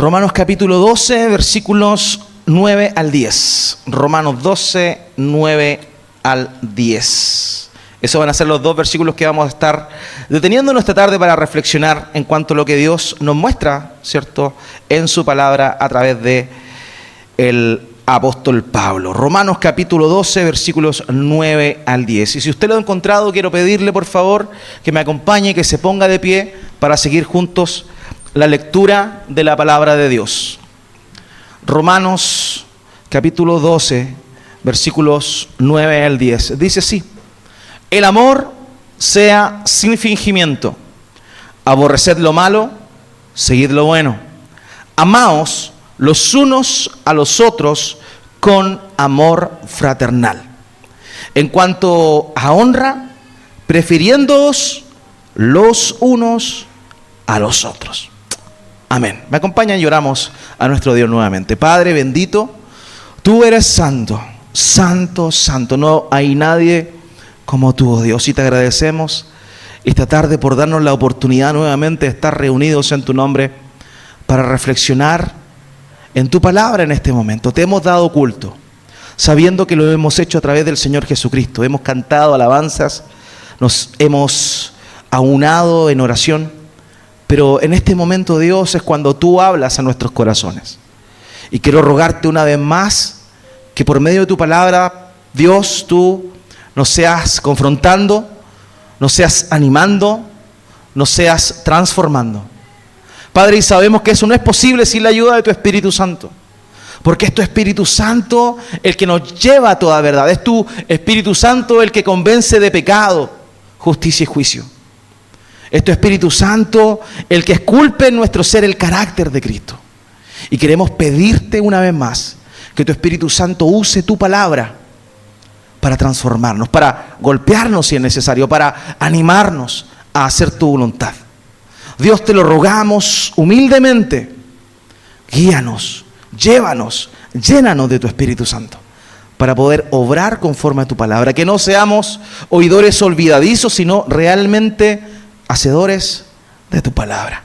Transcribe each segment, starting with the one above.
Romanos capítulo 12, versículos 9 al 10. Romanos 12, 9 al 10. Esos van a ser los dos versículos que vamos a estar deteniéndonos esta tarde para reflexionar en cuanto a lo que Dios nos muestra, ¿cierto?, en su palabra a través de el apóstol Pablo. Romanos capítulo 12, versículos 9 al 10. Y si usted lo ha encontrado, quiero pedirle por favor que me acompañe, que se ponga de pie para seguir juntos la lectura de la palabra de Dios. Romanos capítulo 12, versículos 9 al 10. Dice así: el amor sea sin fingimiento, aborreced lo malo, seguid lo bueno, amaos los unos a los otros con amor fraternal. En cuanto a honra, prefiriéndoos los unos a los otros. Amén. Me acompañan y oramos a nuestro Dios nuevamente. Padre bendito, tú eres santo, santo, santo. No hay nadie como tú, oh Dios. Y te agradecemos esta tarde por darnos la oportunidad nuevamente de estar reunidos en tu nombre para reflexionar en tu palabra en este momento. Te hemos dado culto, sabiendo que lo hemos hecho a través del Señor Jesucristo. Hemos cantado alabanzas, nos hemos aunado en oración. Pero en este momento, Dios, es cuando tú hablas a nuestros corazones. Y quiero rogarte una vez más que por medio de tu palabra, Dios, tú nos seas confrontando, nos seas animando, nos seas transformando. Padre, y sabemos que eso no es posible sin la ayuda de tu Espíritu Santo. Porque es tu Espíritu Santo el que nos lleva a toda verdad. Es tu Espíritu Santo el que convence de pecado, justicia y juicio. Es tu Espíritu Santo el que esculpe en nuestro ser el carácter de Cristo. Y queremos pedirte una vez más que tu Espíritu Santo use tu palabra para transformarnos, para golpearnos si es necesario, para animarnos a hacer tu voluntad. Dios, te lo rogamos humildemente. Guíanos, llévanos, llénanos de tu Espíritu Santo para poder obrar conforme a tu palabra. Que no seamos oidores olvidadizos, sino realmente hacedores de tu palabra.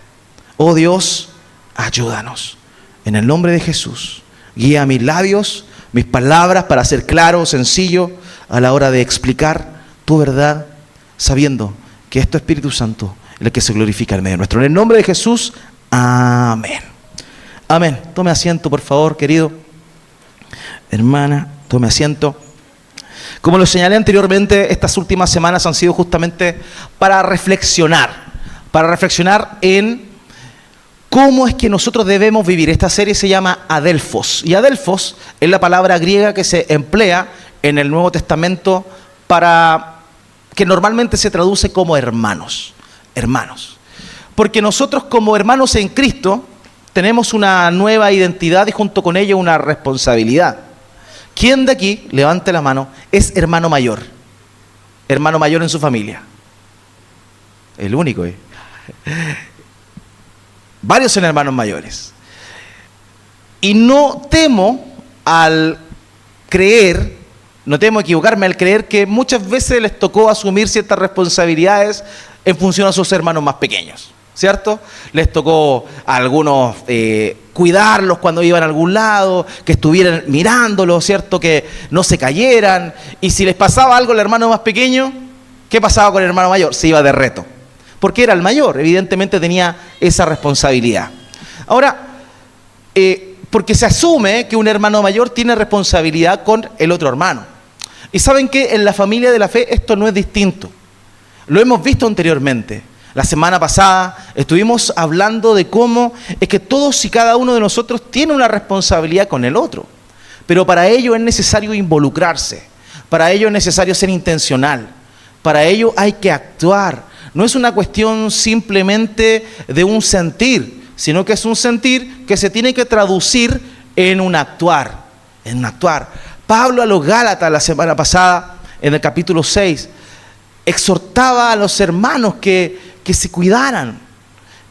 Oh Dios, ayúdanos. En el nombre de Jesús, guía mis labios, mis palabras para ser claro, sencillo a la hora de explicar tu verdad, sabiendo que es tu Espíritu Santo el que se glorifica en medio nuestro. En el nombre de Jesús, amén. Amén. Tome asiento, por favor, querido hermana, tome asiento. Como lo señalé anteriormente, estas últimas semanas han sido justamente para reflexionar en cómo es que nosotros debemos vivir. Esta serie se llama Adelphos, y Adelphos es la palabra griega que se emplea en el Nuevo Testamento que normalmente se traduce como hermanos. Hermanos. Porque nosotros como hermanos en Cristo tenemos una nueva identidad y junto con ello una responsabilidad. ¿Quién de aquí, levante la mano, es hermano mayor? Hermano mayor en su familia. El único, Varios son hermanos mayores. Y no temo equivocarme al creer que muchas veces les tocó asumir ciertas responsabilidades en función a sus hermanos más pequeños, ¿cierto? Les tocó a algunos cuidarlos cuando iban a algún lado, que estuvieran mirándolos, ¿cierto? Que no se cayeran. Y si les pasaba algo al hermano más pequeño, ¿qué pasaba con el hermano mayor? Se iba de reto. Porque era el mayor, evidentemente tenía esa responsabilidad. Ahora, porque se asume que un hermano mayor tiene responsabilidad con el otro hermano. Y saben que en la familia de la fe esto no es distinto. Lo hemos visto anteriormente. La semana pasada estuvimos hablando de cómo es que todos y cada uno de nosotros tiene una responsabilidad con el otro. Pero para ello es necesario involucrarse. Para ello es necesario ser intencional. Para ello hay que actuar. No es una cuestión simplemente de un sentir, sino que es un sentir que se tiene que traducir en un actuar. En un actuar. Pablo a los Gálatas la semana pasada, en el capítulo 6, exhortaba a los hermanos que se cuidaran,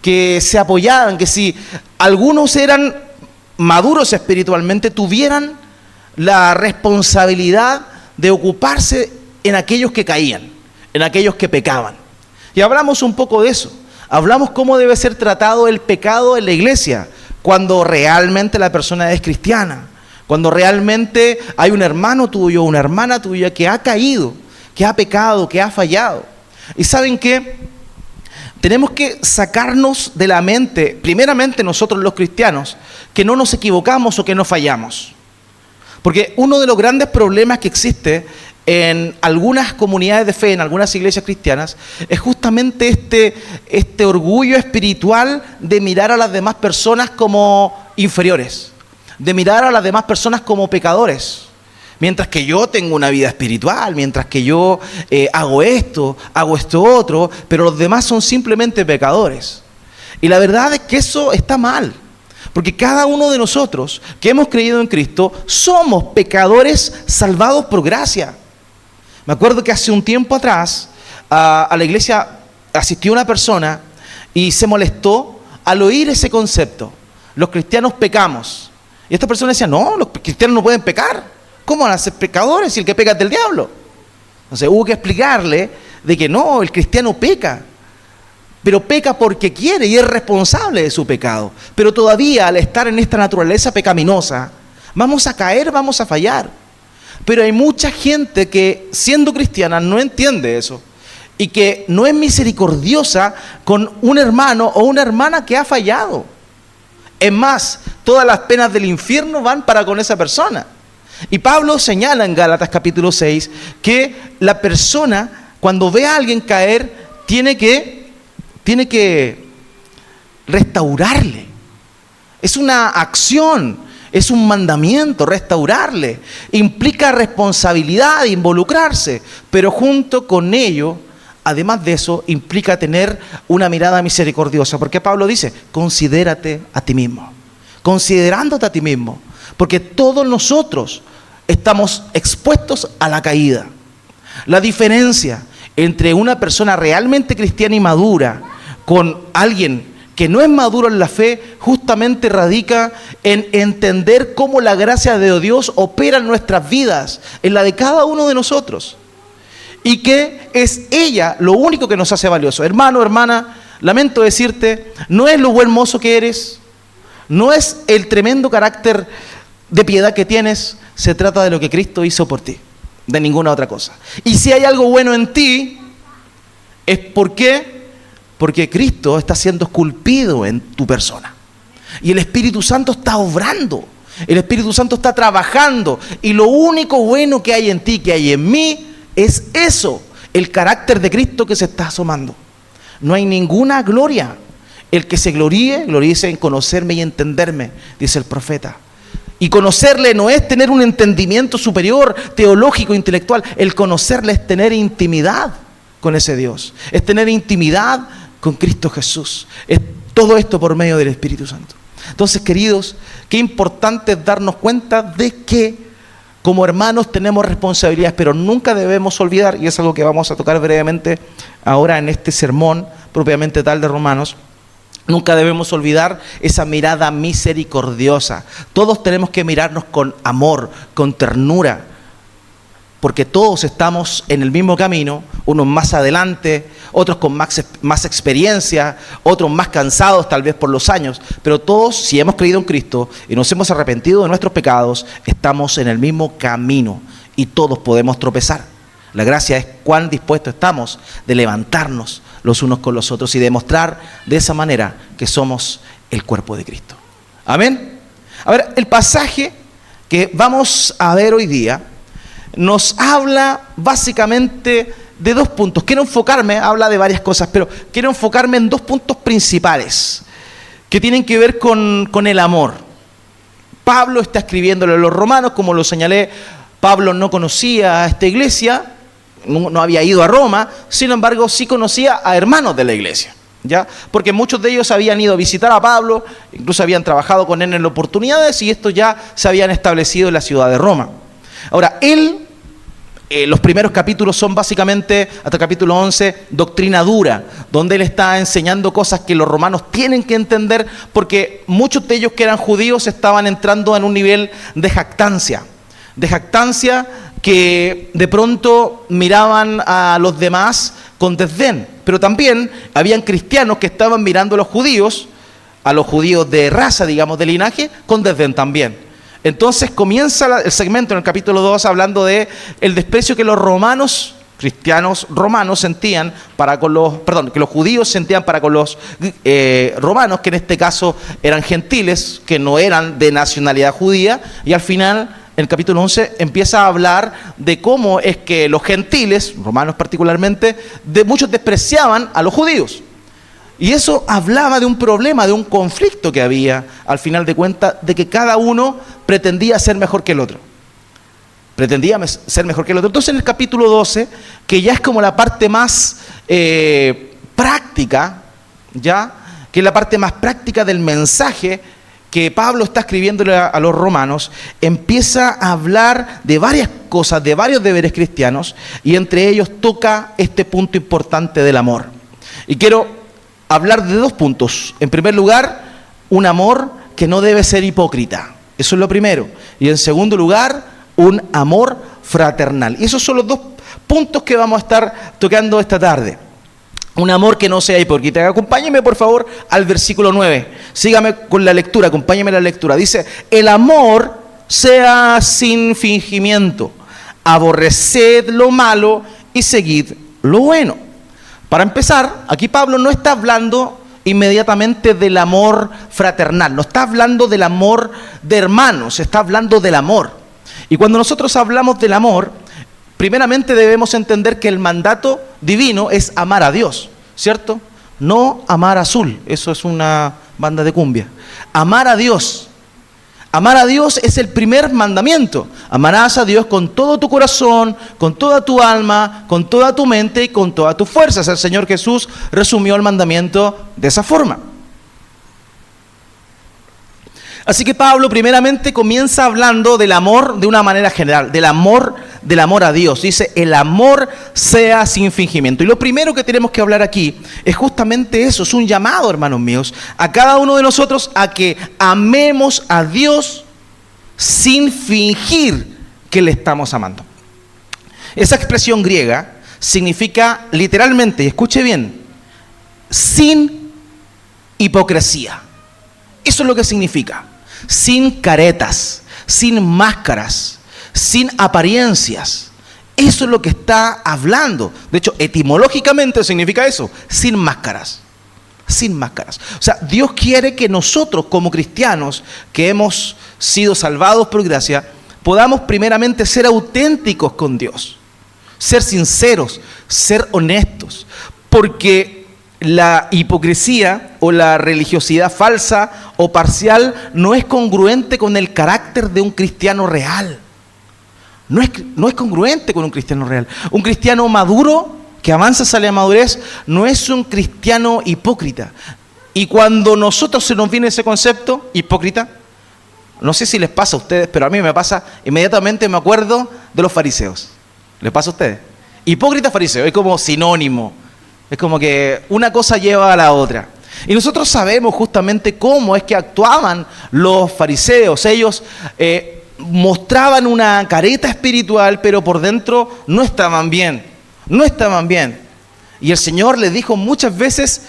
que se apoyaran, que si algunos eran maduros espiritualmente, tuvieran la responsabilidad de ocuparse en aquellos que caían, en aquellos que pecaban. Y hablamos un poco de eso. Hablamos cómo debe ser tratado el pecado en la iglesia, cuando realmente la persona es cristiana, cuando realmente hay un hermano tuyo, una hermana tuya que ha caído, que ha pecado, que ha fallado. ¿Y saben qué? Tenemos que sacarnos de la mente, primeramente nosotros los cristianos, que no nos equivocamos o que no fallamos. Porque uno de los grandes problemas que existe en algunas comunidades de fe, en algunas iglesias cristianas, es justamente este orgullo espiritual de mirar a las demás personas como inferiores, de mirar a las demás personas como pecadores. Mientras que yo tengo una vida espiritual, mientras que yo hago esto otro, pero los demás son simplemente pecadores. Y la verdad es que eso está mal, porque cada uno de nosotros que hemos creído en Cristo somos pecadores salvados por gracia. Me acuerdo que hace un tiempo atrás a la iglesia asistió una persona y se molestó al oír ese concepto. Los cristianos pecamos. Y esta persona decía, no, los cristianos no pueden pecar. ¿Cómo van a ser pecadores si el que peca es del diablo? Entonces hubo que explicarle de que no, el cristiano peca, pero peca porque quiere y es responsable de su pecado. Pero todavía al estar en esta naturaleza pecaminosa, vamos a caer, vamos a fallar. Pero hay mucha gente que siendo cristiana no entiende eso y que no es misericordiosa con un hermano o una hermana que ha fallado. Es más, todas las penas del infierno van para con esa persona. Y Pablo señala en Gálatas capítulo 6 que la persona cuando ve a alguien caer tiene que restaurarle. Es una acción, es un mandamiento, restaurarle. Implica responsabilidad, involucrarse, pero junto con ello, además de eso, implica tener una mirada misericordiosa. Porque Pablo dice, considérate a ti mismo, considerándote a ti mismo. Porque todos nosotros estamos expuestos a la caída. La diferencia entre una persona realmente cristiana y madura con alguien que no es maduro en la fe, justamente radica en entender cómo la gracia de Dios opera en nuestras vidas, en la de cada uno de nosotros. Y que es ella lo único que nos hace valioso. Hermano, hermana, lamento decirte, no es lo buen mozo que eres, no es el tremendo carácter de piedad que tienes, se trata de lo que Cristo hizo por ti, de ninguna otra cosa. Y si hay algo bueno en ti, es porque Cristo está siendo esculpido en tu persona. Y el Espíritu Santo está obrando, el Espíritu Santo está trabajando, y lo único bueno que hay en ti, que hay en mí, es eso, el carácter de Cristo que se está asomando. No hay ninguna gloria. El que se gloríese en conocerme y entenderme, dice el profeta. Y conocerle no es tener un entendimiento superior, teológico, intelectual. El conocerle es tener intimidad con ese Dios. Es tener intimidad con Cristo Jesús. Es todo esto por medio del Espíritu Santo. Entonces, queridos, qué importante es darnos cuenta de que como hermanos tenemos responsabilidades, pero nunca debemos olvidar, y es algo que vamos a tocar brevemente ahora en este sermón propiamente tal de Romanos, nunca debemos olvidar esa mirada misericordiosa. Todos tenemos que mirarnos con amor, con ternura, porque todos estamos en el mismo camino, unos más adelante, otros con más experiencia, otros más cansados tal vez por los años, pero todos, si hemos creído en Cristo y nos hemos arrepentido de nuestros pecados, estamos en el mismo camino y todos podemos tropezar. La gracia es cuán dispuestos estamos de levantarnos los unos con los otros y demostrar de esa manera que somos el cuerpo de Cristo. Amén. A ver, el pasaje que vamos a ver hoy día nos habla básicamente de dos puntos. Quiero enfocarme, habla de varias cosas, pero quiero enfocarme en dos puntos principales que tienen que ver con el amor. Pablo está escribiéndole a los romanos, como lo señalé. Pablo no conocía a esta iglesia, no había ido a Roma, sin embargo sí conocía a hermanos de la iglesia, ¿ya? Porque muchos de ellos habían ido a visitar a Pablo, incluso habían trabajado con él en oportunidades, y estos ya se habían establecido en la ciudad de Roma. Ahora, los primeros capítulos son básicamente, hasta el capítulo 11, doctrina dura, donde él está enseñando cosas que los romanos tienen que entender, porque muchos de ellos que eran judíos estaban entrando en un nivel de jactancia que de pronto miraban a los demás con desdén, pero también habían cristianos que estaban mirando a los judíos a los judíos de raza, digamos, de linaje, con desdén también. Entonces comienza el segmento en el capítulo 2 hablando de el desprecio que los romanos, cristianos romanos, sentían para con los, perdón, que los judíos sentían para con los romanos, que en este caso eran gentiles, que no eran de nacionalidad judía, y al final, en el capítulo 11, empieza a hablar de cómo es que los gentiles, romanos particularmente, muchos despreciaban a los judíos. Y eso hablaba de un problema, de un conflicto que había, al final de cuentas, de que cada uno pretendía ser mejor que el otro. Pretendía ser mejor que el otro. Entonces en el capítulo 12, que ya es como la parte más práctica, ya, que es la parte más práctica del mensaje que Pablo está escribiéndole a los romanos, empieza a hablar de varias cosas, de varios deberes cristianos, y entre ellos toca este punto importante del amor. Y quiero hablar de dos puntos. En primer lugar, un amor que no debe ser hipócrita. Eso es lo primero. Y en segundo lugar, un amor fraternal. Y esos son los dos puntos que vamos a estar tocando esta tarde. Un amor que no sea hipócrita. Acompáñeme por favor al versículo 9. Sígame con la lectura, acompáñeme en la lectura. Dice, el amor sea sin fingimiento. Aborreced lo malo y seguid lo bueno. Para empezar, aquí Pablo no está hablando inmediatamente del amor fraternal, no está hablando del amor de hermanos, está hablando del amor. Y cuando nosotros hablamos del amor, primeramente debemos entender que el mandato divino es amar a Dios, ¿cierto? No amar a Azul, eso es una banda de cumbia. Amar a Dios. Amar a Dios es el primer mandamiento. Amarás a Dios con todo tu corazón, con toda tu alma, con toda tu mente y con todas tus fuerzas. El Señor Jesús resumió el mandamiento de esa forma. Así que Pablo primeramente comienza hablando del amor de una manera general, del amor a Dios. Dice, el amor sea sin fingimiento. Y lo primero que tenemos que hablar aquí es justamente eso, es un llamado, hermanos míos, a cada uno de nosotros a que amemos a Dios sin fingir que le estamos amando. Esa expresión griega significa literalmente, y escuche bien, sin hipocresía. Eso es lo que significa. Sin caretas, sin máscaras, sin apariencias. Eso es lo que está hablando. De hecho, etimológicamente significa eso, sin máscaras. Sin máscaras. O sea, Dios quiere que nosotros como cristianos, que hemos sido salvados por gracia, podamos primeramente ser auténticos con Dios. Ser sinceros, ser honestos. Porque la hipocresía o la religiosidad falsa o parcial no es congruente con el carácter de un cristiano real. No es congruente con un cristiano real. Un cristiano maduro, que avanza hacia la madurez, no es un cristiano hipócrita. Y cuando nosotros se nos viene ese concepto, hipócrita, no sé si les pasa a ustedes, pero a mí me pasa, inmediatamente me acuerdo de los fariseos. ¿Les pasa a ustedes? Hipócrita, fariseo, es como sinónimo. Es como que una cosa lleva a la otra. Y nosotros sabemos justamente cómo es que actuaban los fariseos. Ellos mostraban una careta espiritual, pero por dentro no estaban bien. No estaban bien. Y el Señor les dijo muchas veces,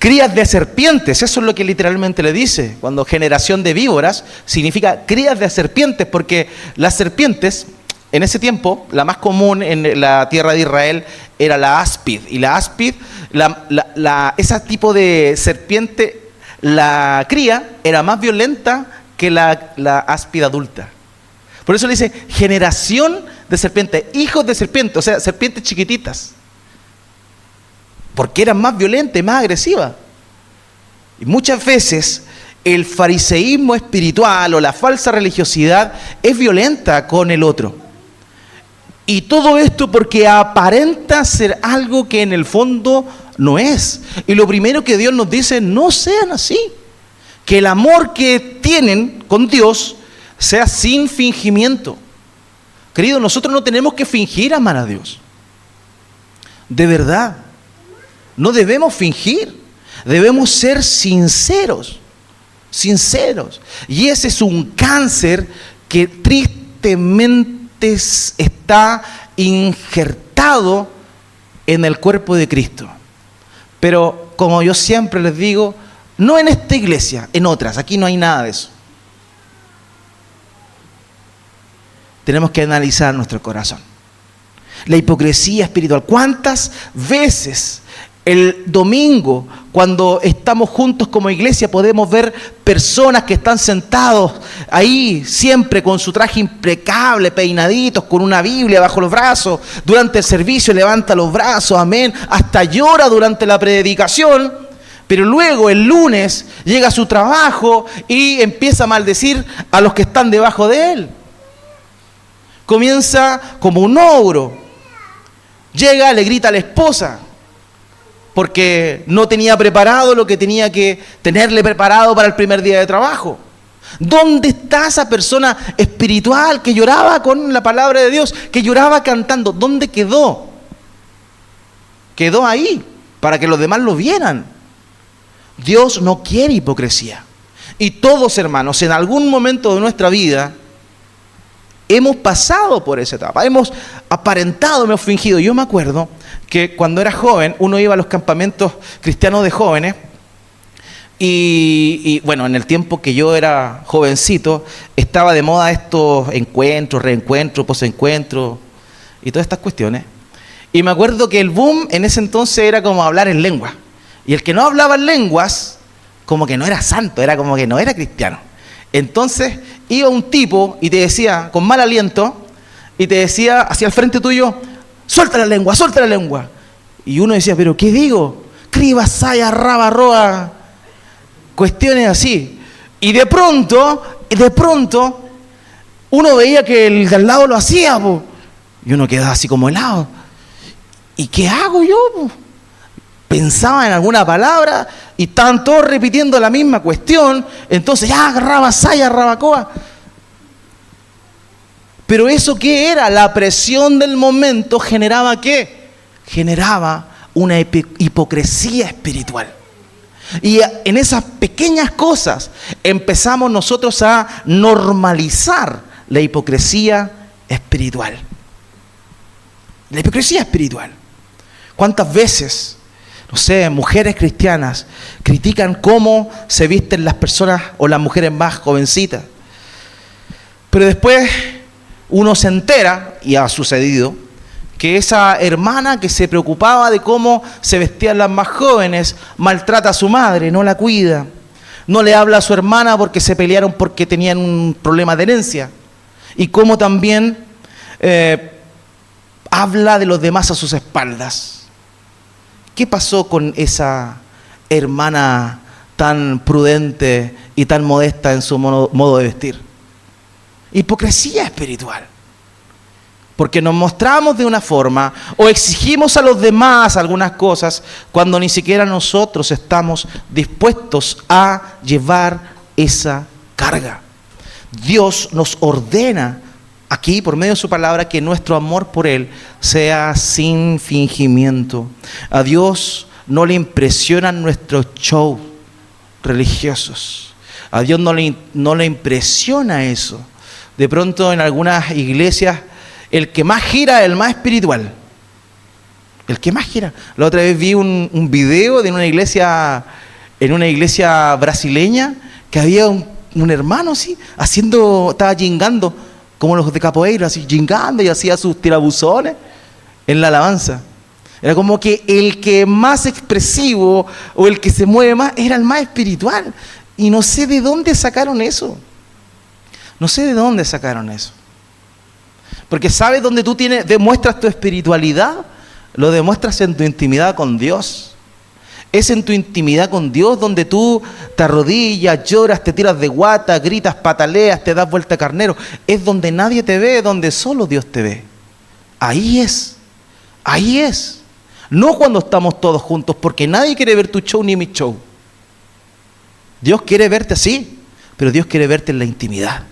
crías de serpientes. Eso es lo que literalmente le dice. Cuando generación de víboras significa crías de serpientes, porque las serpientes, en ese tiempo, la más común en la tierra de Israel era la áspid. Y la áspid, ese tipo de serpiente, la cría era más violenta que la áspid adulta. Por eso le dice generación de serpientes, hijos de serpientes, o sea, serpientes chiquititas. Porque eran más violentas, más agresivas. Y muchas veces el fariseísmo espiritual o la falsa religiosidad es violenta con el otro. Y todo esto porque aparenta ser algo que en el fondo no es. Y lo primero que Dios nos dice, no sean así. Que el amor que tienen con Dios sea sin fingimiento. Queridos, nosotros no tenemos que fingir amar a Dios. De verdad. No debemos fingir. Debemos ser sinceros. Sinceros. Y ese es un cáncer que tristemente está injertado en el cuerpo de Cristo. Pero como yo siempre les digo, No en esta iglesia, en otras. Aquí no hay nada de eso. Tenemos que analizar nuestro corazón. La hipocresía espiritual. ¿Cuántas veces el domingo, cuando estamos juntos como iglesia, podemos ver personas que están sentados ahí siempre con su traje impecable, peinaditos, con una Biblia bajo los brazos? Durante el servicio levanta los brazos, amén, hasta llora durante la predicación, pero luego el lunes llega a su trabajo y empieza a maldecir a los que están debajo de él. Comienza como un ogro. Llega, le grita a la esposa, porque no tenía preparado lo que tenía que tenerle preparado para el primer día de trabajo. ¿Dónde está esa persona espiritual que lloraba con la palabra de Dios, que lloraba cantando? ¿Dónde quedó? Quedó ahí, para que los demás lo vieran. Dios no quiere hipocresía. Y todos, hermanos, en algún momento de nuestra vida, hemos pasado por esa etapa, hemos aparentado, hemos fingido. Yo me acuerdo que cuando era joven, uno iba a los campamentos cristianos de jóvenes y bueno, en el tiempo que yo era jovencito, estaba de moda estos encuentros, reencuentros, posencuentros y todas estas cuestiones. Y me acuerdo que el boom en ese entonces era como hablar en lengua. Y el que no hablaba en lenguas, como que no era santo, era como que no era cristiano. Entonces iba un tipo y te decía, con mal aliento, y te decía hacia el frente tuyo, suelta la lengua, suelta la lengua. Y uno decía, ¿pero qué digo? Criba, saya, raba, roa. Cuestiones así. Y de pronto, uno veía que el de al lado lo hacía, po. Y uno quedaba así como helado. ¿Y qué hago yo, po? Pensaba en alguna palabra y estaban todos repitiendo la misma cuestión. Entonces, ya, rabasaya, rabacoa. Pero ¿eso qué era? La presión del momento generaba ¿qué? Generaba una hipocresía espiritual. Y en esas pequeñas cosas empezamos nosotros a normalizar la hipocresía espiritual. La hipocresía espiritual. ¿Cuántas veces, no sé, mujeres cristianas critican cómo se visten las personas o las mujeres más jovencitas? Pero después uno se entera, y ha sucedido, que esa hermana que se preocupaba de cómo se vestían las más jóvenes maltrata a su madre, no la cuida, no le habla a su hermana porque se pelearon porque tenían un problema de herencia, y cómo también habla de los demás a sus espaldas. ¿Qué pasó con esa hermana tan prudente y tan modesta en su modo de vestir? Hipocresía espiritual. Porque nos mostramos de una forma o exigimos a los demás algunas cosas cuando ni siquiera nosotros estamos dispuestos a llevar esa carga. Dios nos ordena aquí, por medio de su palabra, que nuestro amor por Él sea sin fingimiento. A Dios no le impresionan nuestros shows religiosos. A Dios no le impresiona eso. De pronto en algunas iglesias, el que más gira es el más espiritual. El que más gira. La otra vez vi un video de en una iglesia brasileña, que había un hermano así, estaba jingando, como los de capoeira, así jingando, y hacía sus tirabuzones en la alabanza. Era como que el que más expresivo o el que se mueve más era el más espiritual. Y no sé de dónde sacaron eso. No sé de dónde sacaron eso. Porque ¿sabes dónde tú demuestras tu espiritualidad? Lo demuestras en tu intimidad con Dios. Es en tu intimidad con Dios donde tú te arrodillas, lloras, te tiras de guata, gritas, pataleas, te das vuelta carnero. Es donde nadie te ve, donde solo Dios te ve. Ahí es. Ahí es. No cuando estamos todos juntos, porque nadie quiere ver tu show ni mi show. Dios quiere verte así, pero Dios quiere verte en la intimidad.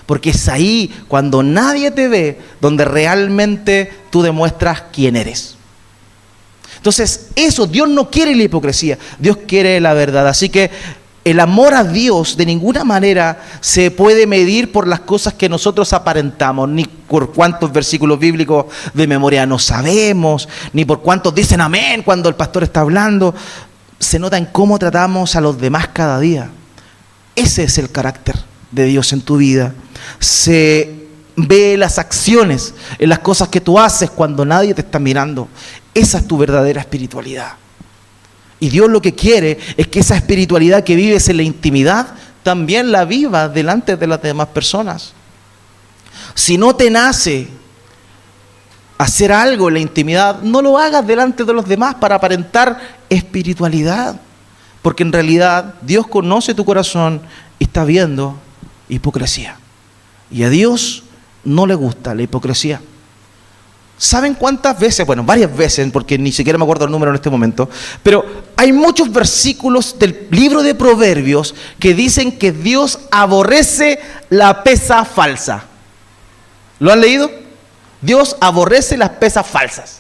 Porque es ahí, cuando nadie te ve, donde realmente tú demuestras quién eres. Entonces, eso, Dios no quiere la hipocresía, Dios quiere la verdad. Así que el amor a Dios de ninguna manera se puede medir por las cosas que nosotros aparentamos, ni por cuántos versículos bíblicos de memoria no sabemos, ni por cuántos dicen amén cuando el pastor está hablando. se nota en cómo tratamos a los demás cada día. Ese es el carácter de Dios en tu vida. Se ve en las acciones, en las cosas que tú haces cuando nadie te está mirando. Esa es tu verdadera espiritualidad. Y Dios lo que quiere es que esa espiritualidad que vives en la intimidad también la vivas delante de las demás personas. Si no te nace hacer algo en la intimidad, no lo hagas delante de los demás para aparentar espiritualidad. Porque en realidad Dios conoce tu corazón y está viendo hipocresía. Y a Dios no le gusta la hipocresía. ¿Saben cuántas veces? Bueno, varias veces, porque ni siquiera me acuerdo el número en este momento, pero hay muchos versículos del libro de Proverbios que dicen que Dios aborrece la pesa falsa. ¿Lo han leído? Dios aborrece las pesas falsas.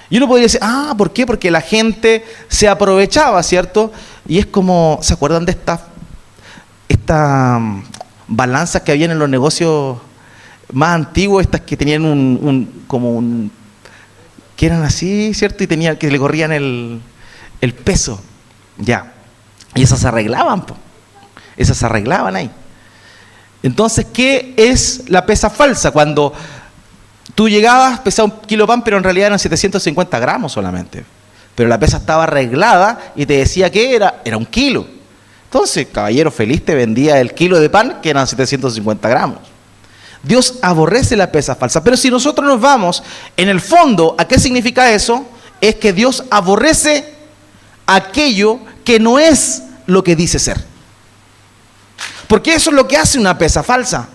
Y uno podría decir, ¿por qué? Porque la gente se aprovechaba, ¿cierto? Y es como, ¿se acuerdan de estas balanzas que habían en los negocios más antiguos, estas que tenían que eran así, ¿cierto? Y que le corrían el peso, ya. Y esas se arreglaban, esas se arreglaban ahí. Entonces, ¿qué es la pesa falsa? Cuando tú llegabas, pesaba 1 kilo de pan, pero en realidad eran 750 gramos solamente. Pero la pesa estaba arreglada y te decía que era 1 kilo. Entonces, caballero feliz te vendía el kilo de pan, que eran 750 gramos. Dios aborrece la pesa falsa. Pero si nosotros nos vamos, en el fondo, ¿a qué significa eso? Es que Dios aborrece aquello que no es lo que dice ser. Porque eso es lo que hace una pesa falsa.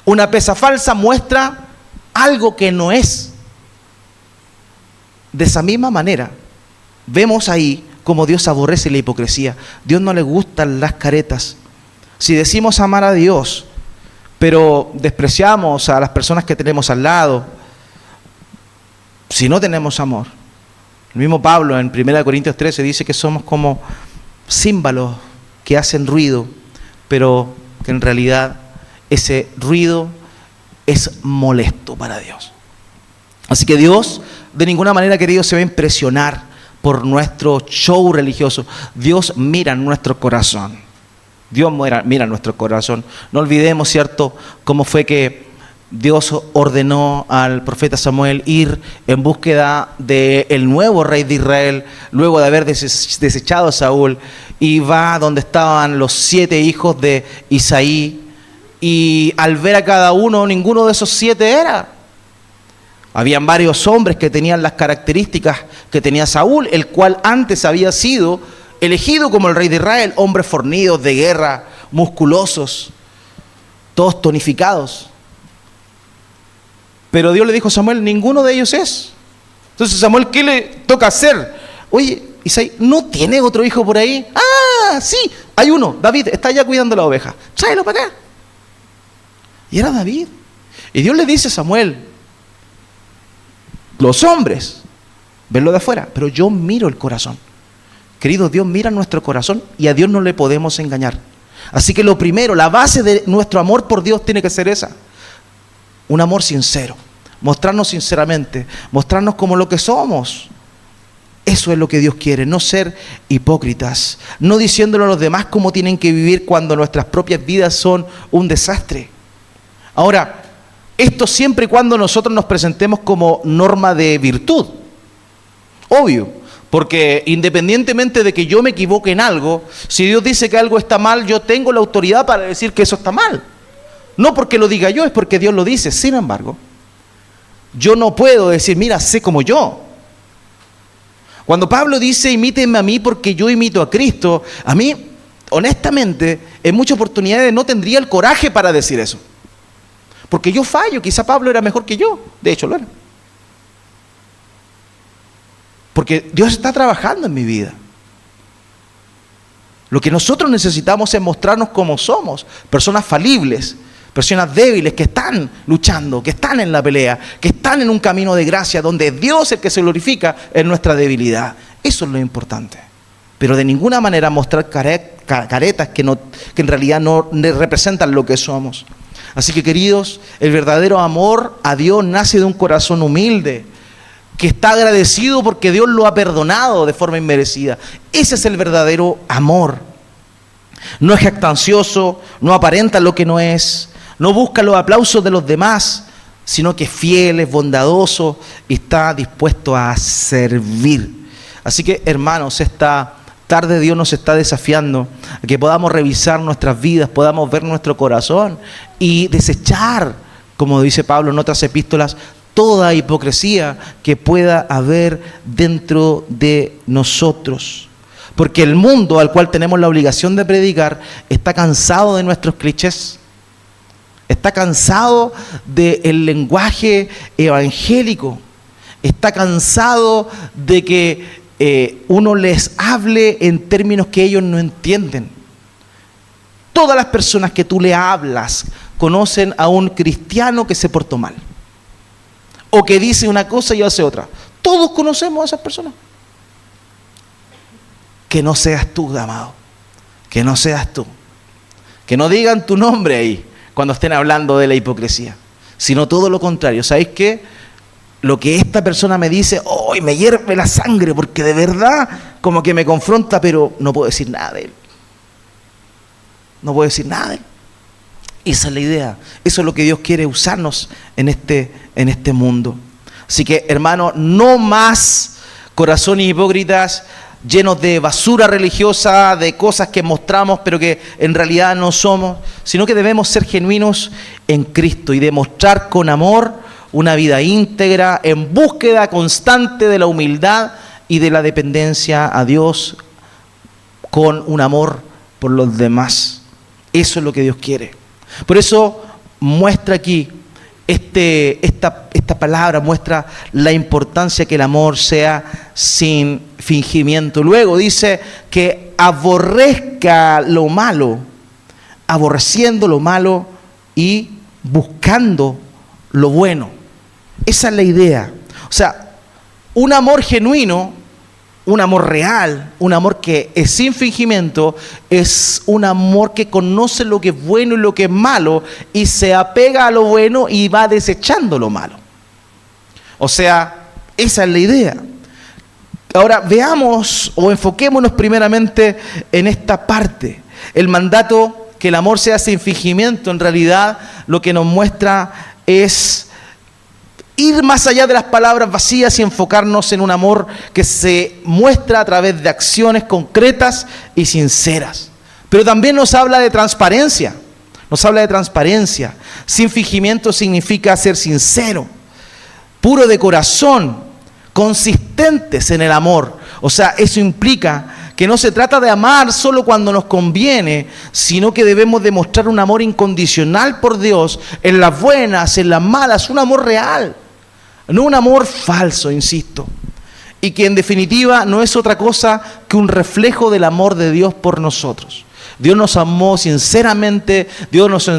Una pesa falsa muestra algo que no es. De esa misma manera, vemos ahí cómo Dios aborrece la hipocresía. Dios no le gustan las caretas. Si decimos amar a Dios, pero despreciamos a las personas que tenemos al lado, si no tenemos amor. El mismo Pablo en 1 Corintios 13 dice que somos como címbalos que hacen ruido, pero que en realidad ese ruido es molesto para Dios. Así que Dios de ninguna manera, querido, se va a impresionar por nuestro show religioso. Dios mira nuestro corazón. Dios mira nuestro corazón. No olvidemos, ¿cierto?, cómo fue que Dios ordenó al profeta Samuel ir en búsqueda del nuevo rey de Israel, luego de haber desechado a Saúl, y va donde estaban los 7 hijos de Isaí, y al ver a cada uno, ninguno de esos 7 era. Habían varios hombres que tenían las características que tenía Saúl, el cual antes había sido elegido como el rey de Israel, hombres fornidos, de guerra, musculosos, todos tonificados. Pero Dios le dijo a Samuel, ninguno de ellos es. Entonces Samuel, ¿qué le toca hacer? Oye, Isaí, ¿no tiene otro hijo por ahí? Ah, sí, hay uno, David, está allá cuidando la oveja. Tráelo para acá. Y era David. Y Dios le dice a Samuel, los hombres ven lo de afuera, pero yo miro el corazón. Querido, Dios mira nuestro corazón y a Dios no le podemos engañar. Así que lo primero, la base de nuestro amor por Dios tiene que ser esa. Un amor sincero, mostrarnos sinceramente, mostrarnos como lo que somos. Eso es lo que Dios quiere, no ser hipócritas, no diciéndole a los demás cómo tienen que vivir cuando nuestras propias vidas son un desastre. Ahora, esto siempre y cuando nosotros nos presentemos como norma de virtud. Obvio, porque independientemente de que yo me equivoque en algo, si Dios dice que algo está mal, yo tengo la autoridad para decir que eso está mal. No porque lo diga yo, es porque Dios lo dice. Sin embargo, yo no puedo decir, mira, sé como yo. Cuando Pablo dice, imítenme a mí porque yo imito a Cristo, a mí, honestamente, en muchas oportunidades no tendría el coraje para decir eso. Porque yo fallo, quizá Pablo era mejor que yo, de hecho lo era. Porque Dios está trabajando en mi vida. Lo que nosotros necesitamos es mostrarnos como somos, personas falibles, personas débiles que están luchando, que están en la pelea, que están en un camino de gracia donde Dios es el que se glorifica en nuestra debilidad. Eso es lo importante. Pero de ninguna manera mostrar caretas que en realidad no representan lo que somos. Así que, queridos, el verdadero amor a Dios nace de un corazón humilde, que está agradecido porque Dios lo ha perdonado de forma inmerecida. Ese es el verdadero amor. No es jactancioso, no aparenta lo que no es, no busca los aplausos de los demás, sino que es fiel, es bondadoso y está dispuesto a servir. Así que, hermanos, esta tarde Dios nos está desafiando a que podamos revisar nuestras vidas, podamos ver nuestro corazón y desechar, como dice Pablo en otras epístolas, toda hipocresía que pueda haber dentro de nosotros. Porque el mundo al cual tenemos la obligación de predicar está cansado de nuestros clichés, está cansado del lenguaje evangélico, está cansado de que uno les hable en términos que ellos no entienden. Todas las personas que tú le hablas conocen a un cristiano que se portó mal, o que dice una cosa y hace otra. Todos conocemos a esas personas. Que no seas tú, amado, que no seas tú, que no digan tu nombre ahí cuando estén hablando de la hipocresía, sino todo lo contrario. ¿Sabéis qué? Lo que esta persona me dice, ¡oh!, me hierve la sangre, porque de verdad como que me confronta, pero no puedo decir nada de él. No puedo decir nada de él. Esa es la idea. Eso es lo que Dios quiere usarnos en este mundo. Así que, hermano, no más corazones hipócritas, llenos de basura religiosa, de cosas que mostramos pero que en realidad no somos, sino que debemos ser genuinos en Cristo y demostrar con amor una vida íntegra, en búsqueda constante de la humildad y de la dependencia a Dios, con un amor por los demás. Eso es lo que Dios quiere. Por eso muestra aquí esta palabra, muestra la importancia que el amor sea sin fingimiento. Luego dice que aborrezca lo malo, aborreciendo lo malo y buscando lo bueno. Esa es la idea. O sea, un amor genuino, un amor real, un amor que es sin fingimiento, es un amor que conoce lo que es bueno y lo que es malo y se apega a lo bueno y va desechando lo malo. O sea, esa es la idea. Ahora veamos o enfoquémonos primeramente en esta parte. El mandato que el amor sea sin fingimiento, en realidad lo que nos muestra es ir más allá de las palabras vacías y enfocarnos en un amor que se muestra a través de acciones concretas y sinceras. Pero también nos habla de transparencia. Nos habla de transparencia. Sin fingimiento significa ser sincero, puro de corazón, consistentes en el amor. O sea, eso implica que no se trata de amar solo cuando nos conviene, sino que debemos demostrar un amor incondicional por Dios, en las buenas, en las malas, un amor real. No un amor falso, insisto, y que en definitiva no es otra cosa que un reflejo del amor de Dios por nosotros. Dios nos amó sinceramente, Dios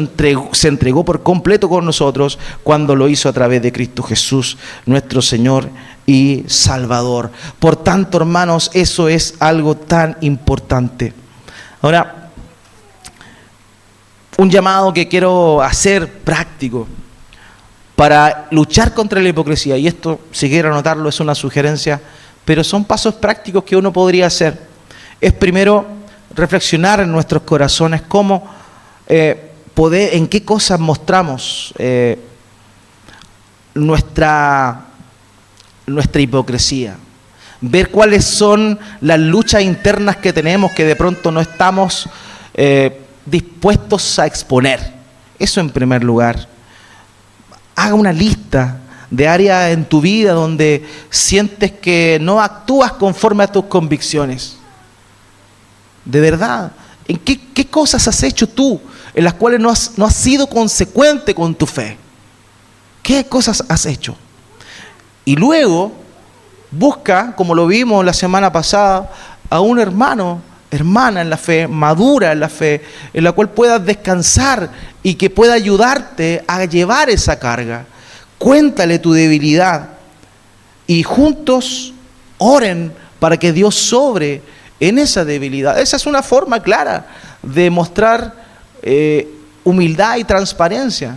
se entregó por completo con nosotros cuando lo hizo a través de Cristo Jesús, nuestro Señor y Salvador. Por tanto, hermanos, eso es algo tan importante. Ahora, un llamado que quiero hacer práctico para luchar contra la hipocresía, y esto, si quiero anotarlo, es una sugerencia, pero son pasos prácticos que uno podría hacer. Es primero reflexionar en nuestros corazones cómo en qué cosas mostramos nuestra hipocresía. Ver cuáles son las luchas internas que tenemos que de pronto no estamos dispuestos a exponer. Eso en primer lugar. Haga una lista de áreas en tu vida donde sientes que no actúas conforme a tus convicciones. De verdad, ¿en qué cosas has hecho tú en las cuales no has sido consecuente con tu fe? ¿Qué cosas has hecho? Y luego busca, como lo vimos la semana pasada, a un hermano, hermana en la fe, madura en la fe, en la cual puedas descansar y que pueda ayudarte a llevar esa carga. Cuéntale tu debilidad y juntos oren para que Dios sobre en esa debilidad. Esa es una forma clara de mostrar humildad y transparencia.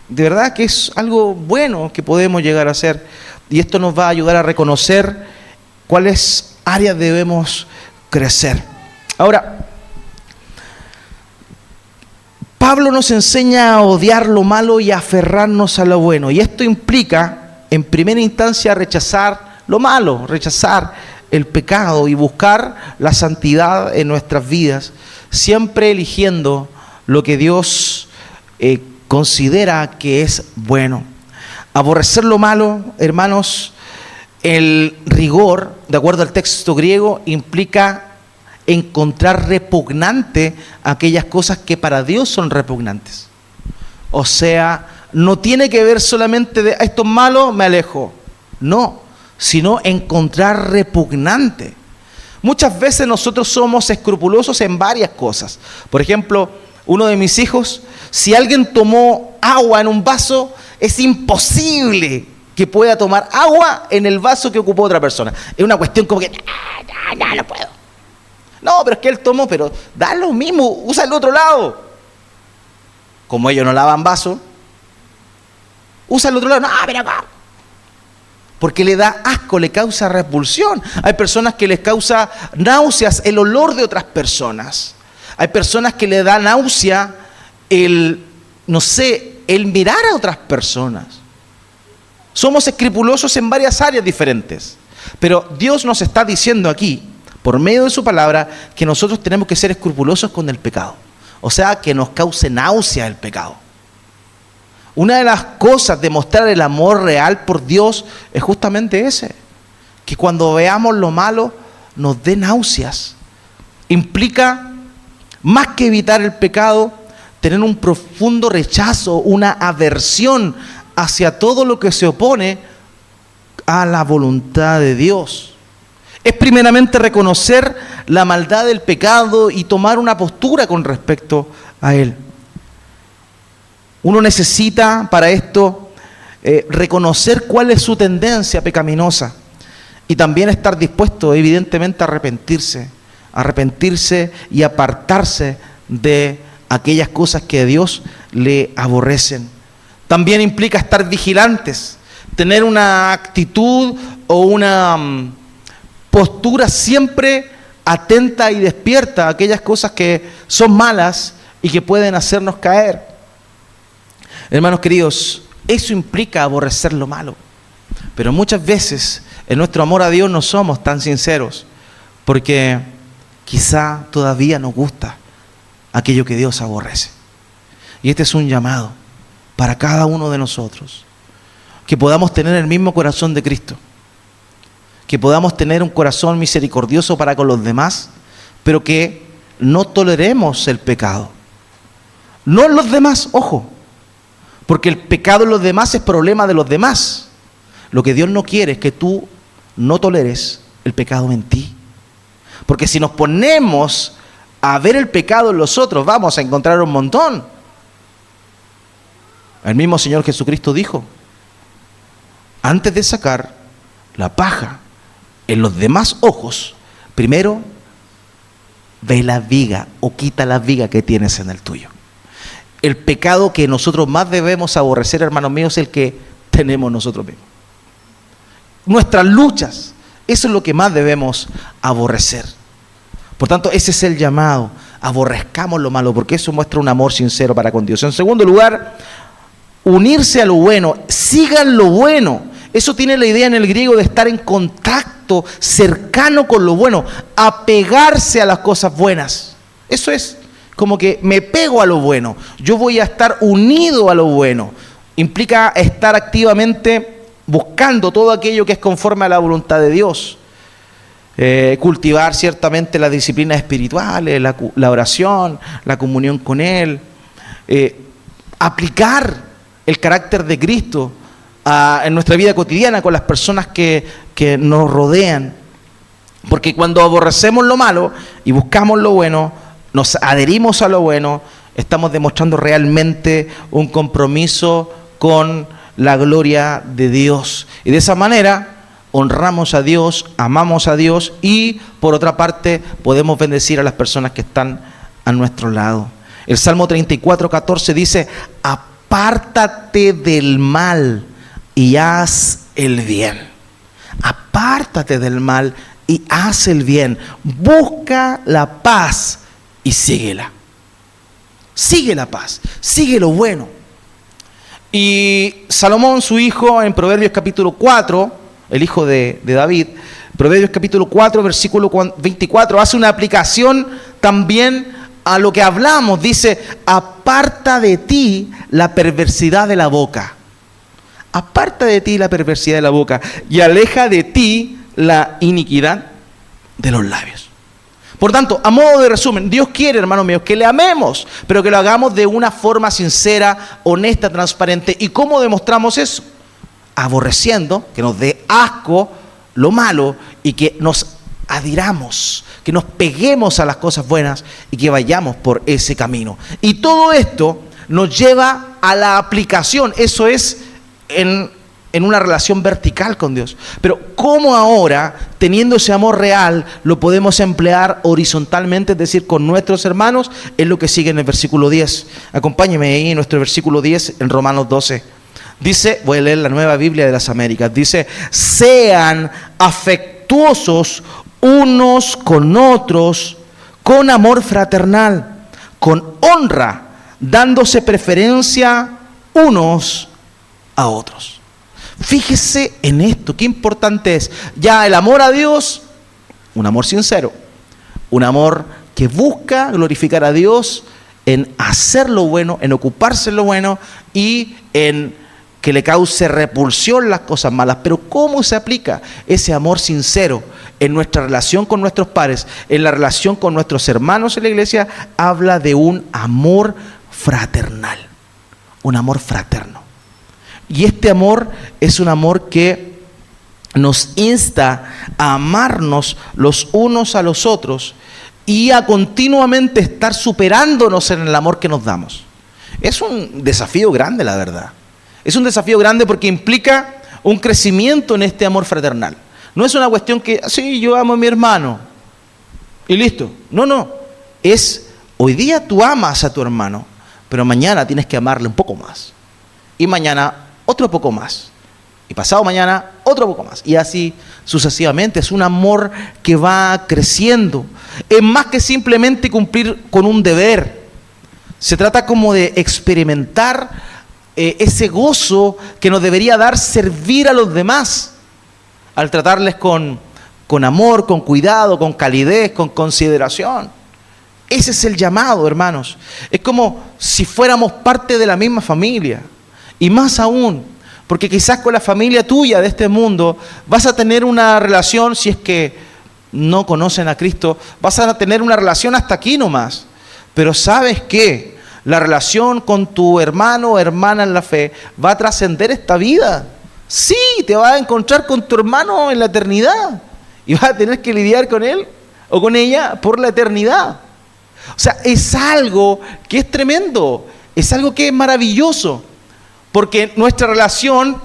De verdad que es algo bueno que podemos llegar a hacer. Y esto nos va a ayudar a reconocer cuáles áreas debemos crecer. Ahora, Pablo nos enseña a odiar lo malo y a aferrarnos a lo bueno. Y esto implica, en primera instancia, rechazar lo malo, rechazar el pecado y buscar la santidad en nuestras vidas, siempre eligiendo lo que Dios considera que es bueno. Aborrecer lo malo, hermanos, el rigor, de acuerdo al texto griego, implica encontrar repugnante aquellas cosas que para Dios son repugnantes. O sea, no tiene que ver solamente de esto es malo, me alejo. No, sino encontrar repugnante. Muchas veces nosotros somos escrupulosos en varias cosas. Por ejemplo, uno de mis hijos, si alguien tomó agua en un vaso, es imposible que pueda tomar agua en el vaso que ocupó otra persona. Es una cuestión como que, no puedo. No, pero es que él tomó, pero da lo mismo, usa el otro lado. Como ellos no lavan vaso, usa el otro lado. No, pero acá. Porque le da asco, le causa repulsión. Hay personas que les causa náuseas el olor de otras personas. Hay personas que le da náusea el mirar a otras personas. Somos escrupulosos en varias áreas diferentes. Pero Dios nos está diciendo aquí, por medio de su palabra, que nosotros tenemos que ser escrupulosos con el pecado. O sea, que nos cause náusea el pecado. Una de las cosas de mostrar el amor real por Dios es justamente ese. Que cuando veamos lo malo, nos dé náuseas. Implica, más que evitar el pecado, tener un profundo rechazo, una aversión hacia todo lo que se opone a la voluntad de Dios. Es primeramente reconocer la maldad del pecado y tomar una postura con respecto a él. Uno necesita para esto reconocer cuál es su tendencia pecaminosa y también estar dispuesto evidentemente a arrepentirse y apartarse de aquellas cosas que a Dios le aborrecen. También implica estar vigilantes, tener una actitud o una postura siempre atenta y despierta a aquellas cosas que son malas y que pueden hacernos caer. Hermanos queridos, eso implica aborrecer lo malo. Pero muchas veces en nuestro amor a Dios no somos tan sinceros, porque quizá todavía nos gusta aquello que Dios aborrece. Y este es un llamado para cada uno de nosotros, que podamos tener el mismo corazón de Cristo, que podamos tener un corazón misericordioso para con los demás, pero que no toleremos el pecado. No en los demás, ojo, porque el pecado en los demás es problema de los demás. Lo que Dios no quiere es que tú no toleres el pecado en ti. Porque si nos ponemos a ver el pecado en los otros, vamos a encontrar un montón. El mismo Señor Jesucristo dijo, antes de sacar la paja en los demás ojos, primero ve la viga o quita la viga que tienes en el tuyo. El pecado que nosotros más debemos aborrecer, hermanos míos, es el que tenemos nosotros mismos. Nuestras luchas, eso es lo que más debemos aborrecer. Por tanto, ese es el llamado, aborrezcamos lo malo, porque eso muestra un amor sincero para con Dios. En segundo lugar, unirse a lo bueno, sigan lo bueno. Eso tiene la idea en el griego de estar en contacto cercano con lo bueno, apegarse a las cosas buenas. Eso es como que me pego a lo bueno, yo voy a estar unido a lo bueno. Implica estar activamente buscando todo aquello que es conforme a la voluntad de Dios. Cultivar ciertamente las disciplinas espirituales, la oración, la comunión con Él. Aplicar el carácter de Cristo en nuestra vida cotidiana con las personas que nos rodean. Porque cuando aborrecemos lo malo y buscamos lo bueno, nos adherimos a lo bueno, estamos demostrando realmente un compromiso con la gloria de Dios. Y de esa manera honramos a Dios, amamos a Dios y por otra parte podemos bendecir a las personas que están a nuestro lado. El Salmo 34:14 dice, apártate del mal y haz el bien. Apártate del mal y haz el bien. Busca la paz y síguela. Sigue la paz, sigue lo bueno. Y Salomón, su hijo, en Proverbios capítulo 4, el hijo de David, Proverbios capítulo 4, versículo 24, hace una aplicación también a lo que hablamos. Dice, aparta de ti la perversidad de la boca. Aparta de ti la perversidad de la boca y aleja de ti la iniquidad de los labios. Por tanto, a modo de resumen, Dios quiere, hermanos míos, que le amemos, pero que lo hagamos de una forma sincera, honesta, transparente. ¿Y cómo demostramos eso? Aborreciendo, que nos dé asco lo malo y que nos adhiramos, que nos peguemos a las cosas buenas y que vayamos por ese camino. Y todo esto nos lleva a la aplicación, eso es en una relación vertical con Dios. Pero ¿cómo ahora, teniendo ese amor real, lo podemos emplear horizontalmente, es decir, con nuestros hermanos? Es lo que sigue en el versículo 10. Acompáñeme ahí en nuestro versículo 10, en Romanos 12. Dice, voy a leer la Nueva Biblia de las Américas, dice, sean afectuosos unos con otros, con amor fraternal, con honra, dándose preferencia unos a otros. Fíjese en esto, qué importante es. Ya el amor a Dios, un amor sincero, un amor que busca glorificar a Dios en hacer lo bueno, en ocuparse de lo bueno y en que le cause repulsión las cosas malas. Pero ¿cómo se aplica ese amor sincero en nuestra relación con nuestros padres, en la relación con nuestros hermanos en la iglesia? Habla de un amor fraternal, un amor fraterno. Y este amor es un amor que nos insta a amarnos los unos a los otros y a continuamente estar superándonos en el amor que nos damos. Es un desafío grande, la verdad. Es un desafío grande porque implica un crecimiento en este amor fraternal. No es una cuestión que, sí, yo amo a mi hermano y listo. No. Es, hoy día tú amas a tu hermano, pero mañana tienes que amarle un poco más. Y mañana otro poco más. Y pasado mañana otro poco más. Y así sucesivamente. Es un amor que va creciendo. Es más que simplemente cumplir con un deber. Se trata como de experimentar ese gozo que nos debería dar servir a los demás. Al tratarles con amor, con cuidado, con calidez, con consideración. Ese es el llamado, hermanos. Es como si fuéramos parte de la misma familia. Y más aún, porque quizás con la familia tuya de este mundo vas a tener una relación, si es que no conocen a Cristo, vas a tener una relación hasta aquí nomás. Pero ¿sabes qué? La relación con tu hermano o hermana en la fe va a trascender esta vida. Sí, te vas a encontrar con tu hermano en la eternidad y vas a tener que lidiar con él o con ella por la eternidad. O sea, es algo que es tremendo, es algo que es maravilloso. Porque nuestra relación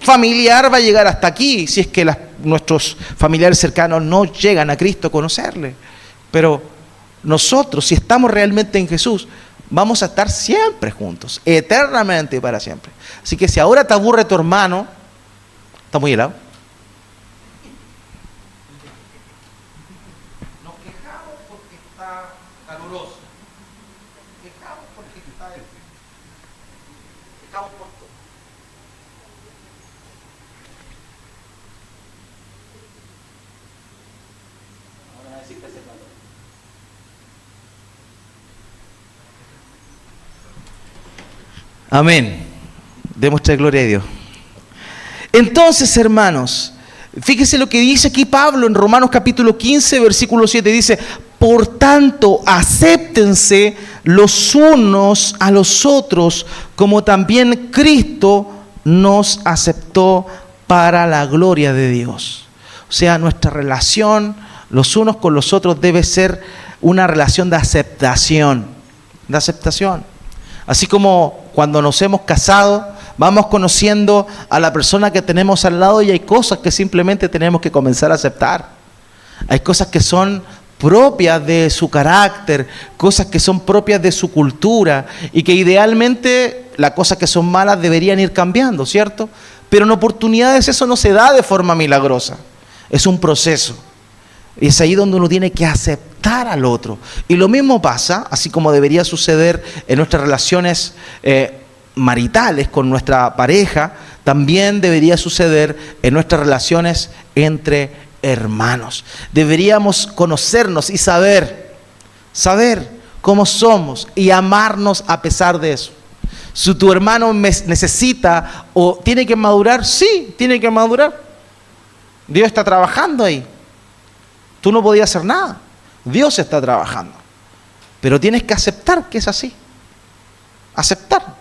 familiar va a llegar hasta aquí, si es que nuestros familiares cercanos no llegan a Cristo a conocerle. Pero nosotros, si estamos realmente en Jesús, vamos a estar siempre juntos, eternamente y para siempre. Así que si ahora te aburre tu hermano, ¿está muy helado? Nos quejamos porque está caluroso. Quejamos porque está frío. Quejamos por todo. Ahora necesitas ese calor. Amén. Demuestra gloria a Dios. Entonces, hermanos, fíjese lo que dice aquí Pablo en Romanos capítulo 15, versículo 7. Dice, por tanto, acéptense los unos a los otros, como también Cristo nos aceptó para la gloria de Dios. O sea, nuestra relación los unos con los otros debe ser una relación de aceptación. De aceptación. Así como cuando nos hemos casado, vamos conociendo a la persona que tenemos al lado y hay cosas que simplemente tenemos que comenzar a aceptar. Hay cosas que son propias de su carácter, cosas que son propias de su cultura y que idealmente las cosas que son malas deberían ir cambiando, ¿cierto? Pero en oportunidades eso no se da de forma milagrosa. Es un proceso. Y es ahí donde uno tiene que aceptar al otro. Y lo mismo pasa, así como debería suceder en nuestras relaciones maritales con nuestra pareja, también debería suceder en nuestras relaciones entre hermanos. Deberíamos conocernos y saber cómo somos y amarnos a pesar de eso. Si tu hermano necesita o tiene que madurar, sí, tiene que madurar. Dios está trabajando ahí. Tú no podías hacer nada. Dios está trabajando. Pero tienes que aceptar que es así. Aceptar.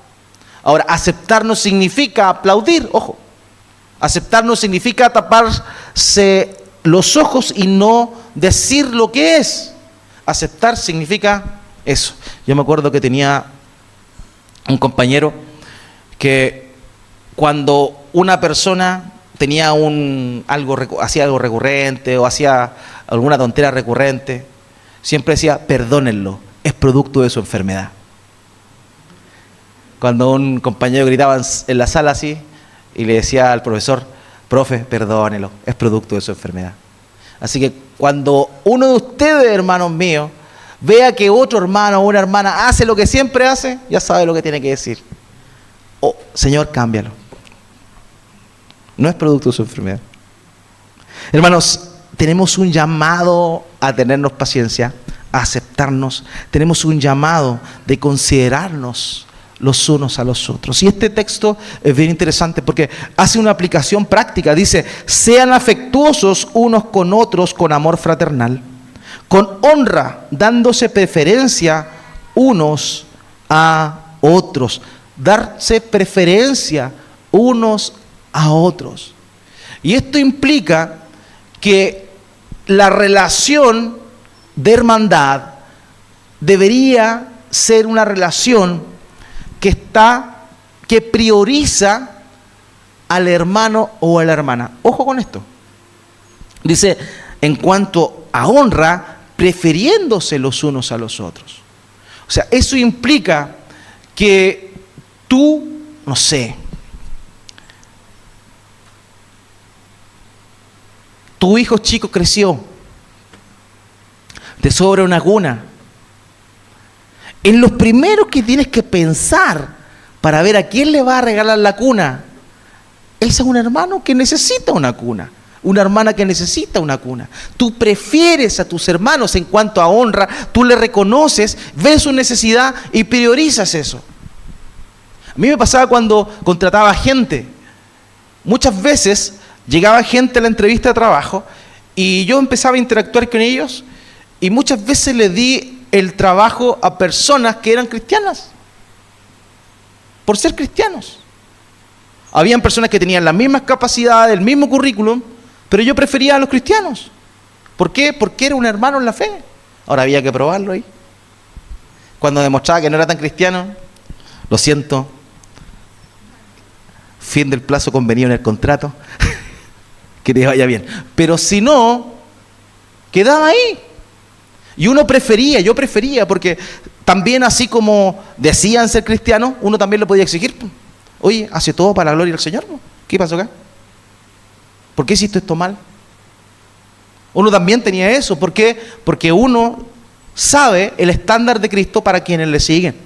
Ahora, aceptar no significa aplaudir, ojo. Aceptar no significa taparse los ojos y no decir lo que es. Aceptar significa eso. Yo me acuerdo que tenía un compañero que cuando una persona tenía hacía algo recurrente o hacía alguna tontera recurrente, siempre decía, perdónenlo, es producto de su enfermedad. Cuando un compañero gritaba en la sala así y le decía al profesor, profe, perdónelo, es producto de su enfermedad. Así que cuando uno de ustedes, hermanos míos, vea que otro hermano o una hermana hace lo que siempre hace, ya sabe lo que tiene que decir. Oh, Señor, cámbialo. No es producto de su enfermedad. Hermanos, tenemos un llamado a tenernos paciencia, a aceptarnos. Tenemos un llamado de considerarnos los unos a los otros. Y este texto es bien interesante porque hace una aplicación práctica. Dice, sean afectuosos unos con otros con amor fraternal, con honra, dándose preferencia unos a otros. Darse preferencia unos a otros. Y esto implica que la relación de hermandad debería ser una relación que prioriza al hermano o a la hermana. Ojo con esto. Dice, en cuanto a honra, prefiriéndose los unos a los otros. O sea, eso implica que tú, no sé, tu hijo chico creció, te sobra una cuna. En los primeros que tienes que pensar para ver a quién le va a regalar la cuna, es a un hermano que necesita una cuna, una hermana que necesita una cuna. Tú prefieres a tus hermanos en cuanto a honra, tú le reconoces, ves su necesidad y priorizas eso. A mí me pasaba cuando contrataba gente. Muchas veces llegaba gente a la entrevista de trabajo y yo empezaba a interactuar con ellos y muchas veces le di el trabajo a personas que eran cristianas, por ser cristianos. Habían personas que tenían las mismas capacidades, el mismo currículum, pero yo prefería a los cristianos. ¿Por qué? Porque era un hermano en la fe. Ahora había que probarlo ahí. Cuando demostraba que no era tan cristiano, lo siento, fin del plazo convenido en el contrato, que te vaya bien. Pero si no, quedaba ahí. Y yo prefería, porque también así como decían ser cristianos, uno también lo podía exigir. Oye, hace todo para la gloria del Señor. ¿Qué pasó acá? ¿Por qué hiciste esto mal? Uno también tenía eso. ¿Por qué? Porque uno sabe el estándar de Cristo para quienes le siguen.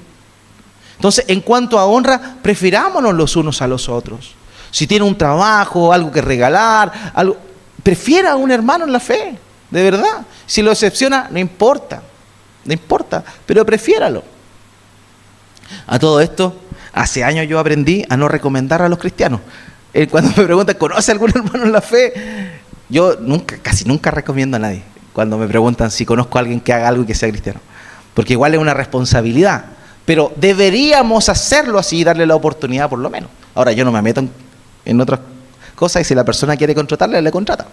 Entonces, en cuanto a honra, prefirámonos los unos a los otros. Si tiene un trabajo, algo que regalar, prefiera a un hermano en la fe. De verdad, si lo decepciona, no importa, pero prefiéralo. A todo esto, hace años yo aprendí a no recomendar a los cristianos. Cuando me preguntan, ¿conoce algún hermano en la fe? Yo casi nunca recomiendo a nadie. Cuando me preguntan si conozco a alguien que haga algo y que sea cristiano. Porque igual es una responsabilidad. Pero deberíamos hacerlo así y darle la oportunidad por lo menos. Ahora, yo no me meto en otras cosas y si la persona quiere contratarle, le contrata.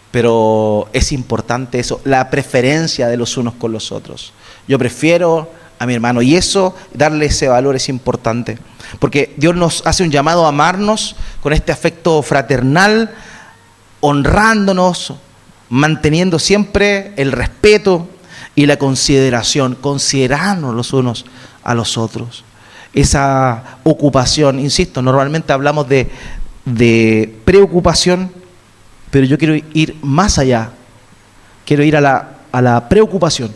Pero es importante eso, la preferencia de los unos con los otros. Yo prefiero a mi hermano y eso, darle ese valor es importante. Porque Dios nos hace un llamado a amarnos con este afecto fraternal, honrándonos, manteniendo siempre el respeto y la consideración, considerarnos los unos a los otros. esa ocupación. Insisto, normalmente hablamos de preocupación, pero yo quiero ir más allá. Quiero ir a la preocupación.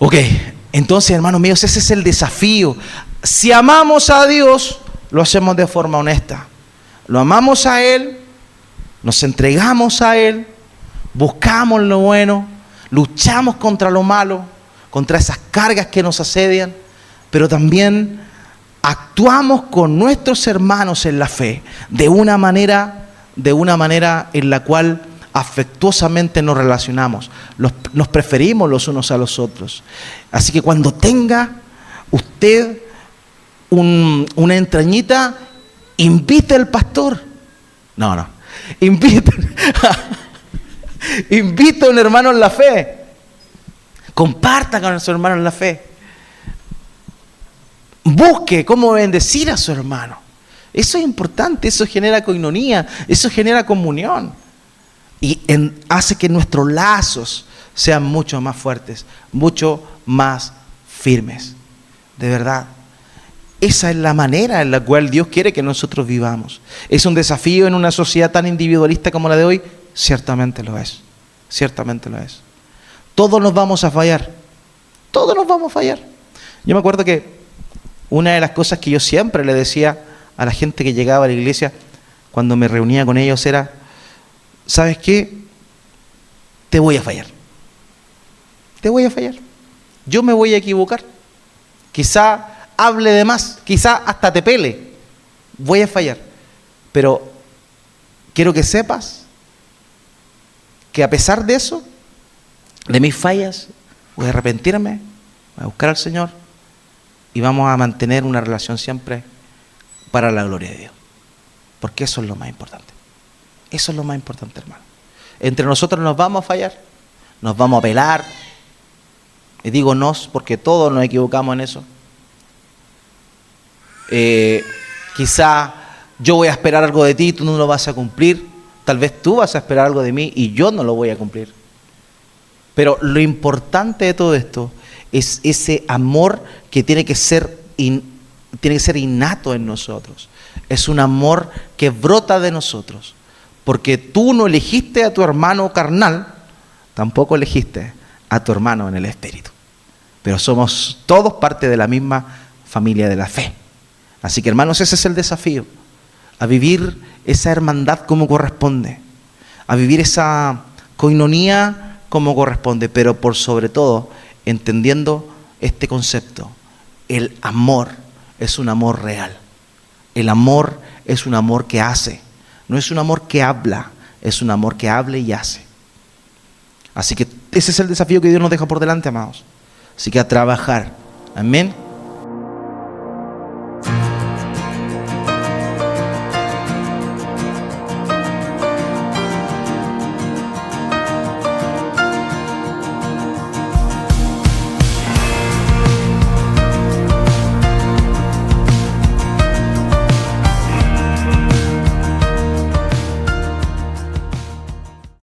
Ok, entonces, hermanos míos, ese es el desafío. Si amamos a Dios, lo hacemos de forma honesta. Lo amamos a Él, nos entregamos a Él, buscamos lo bueno, luchamos contra lo malo, contra esas cargas que nos asedian, pero también actuamos con nuestros hermanos en la fe de una manera en la cual afectuosamente nos relacionamos, nos preferimos los unos a los otros. Así que cuando tenga usted una entrañita, invite al pastor. No. Invite a un hermano en la fe. Comparta con su hermano en la fe. Busque cómo bendecir a su hermano. Eso es importante, eso genera coinonía, eso genera comunión. Y hace que nuestros lazos sean mucho más fuertes, mucho más firmes. De verdad, esa es la manera en la cual Dios quiere que nosotros vivamos. ¿Es un desafío en una sociedad tan individualista como la de hoy? Ciertamente lo es. Ciertamente lo es. Todos nos vamos a fallar. Todos nos vamos a fallar. Yo me acuerdo que una de las cosas que yo siempre le decía a la gente que llegaba a la iglesia cuando me reunía con ellos era: ¿sabes qué? Te voy a fallar. Te voy a fallar. Yo me voy a equivocar. Quizá hable de más, quizá hasta te pele. Voy a fallar. Pero quiero que sepas que a pesar de eso, de mis fallas, voy a arrepentirme, voy a buscar al Señor y vamos a mantener una relación siempre para la gloria de Dios. Porque eso es lo más importante. Eso es lo más importante, hermano. Entre nosotros nos vamos a fallar, nos vamos a pelar. Y digo nos porque todos nos equivocamos en eso. Quizá yo voy a esperar algo de ti y tú no lo vas a cumplir. Tal vez tú vas a esperar algo de mí y yo no lo voy a cumplir. Pero lo importante de todo esto es ese amor que tiene que ser innato en nosotros. Es un amor que brota de nosotros. Porque tú no elegiste a tu hermano carnal, tampoco elegiste a tu hermano en el espíritu. Pero somos todos parte de la misma familia de la fe. Así que, hermanos, ese es el desafío. A vivir esa hermandad como corresponde. A vivir esa coinonía como corresponde. Pero por sobre todo, entendiendo este concepto. El amor es un amor real. El amor es un amor que hace. No es un amor que habla, es un amor que habla y hace. Así que ese es el desafío que Dios nos deja por delante, amados. Así que a trabajar. Amén.